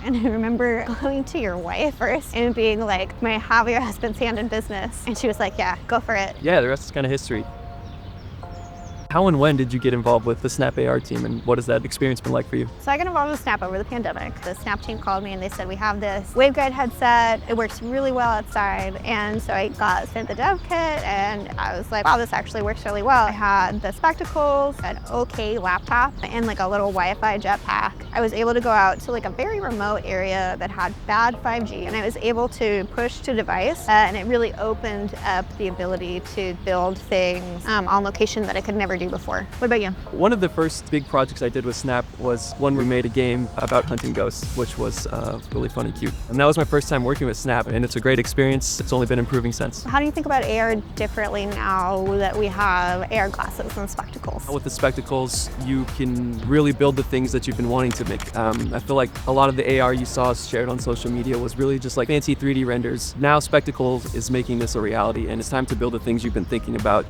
And I remember going to your wife first and being like, may I have your husband's hand in business? And she was like, yeah, go for it. Yeah, the rest is kind of history. How and when did you get involved with the Snap AR team, and what has that experience been like for you? So I got involved with Snap over the pandemic. The Snap team called me and they said, we have this waveguide headset. It works really well outside. And so I got sent the dev kit and I was like, wow, this actually works really well. I had the spectacles, an OK laptop, and like a little Wi-Fi jetpack. I was able to go out to like a very remote area that had bad 5G, and I was able to push to device, and it really opened up the ability to build things on location that I could never do before. What about you? One of the first big projects I did with Snap was when we made a game about hunting ghosts, which was really fun and cute. And that was my first time working with Snap, and it's a great experience. It's only been improving since. How do you think about AR differently now that we have AR glasses and spectacles? With the spectacles, you can really build the things that you've been wanting to make. I feel like a lot of the AR you saw shared on social media was really just like fancy 3D renders. Now Spectacles is making this a reality, and it's time to build the things you've been thinking about.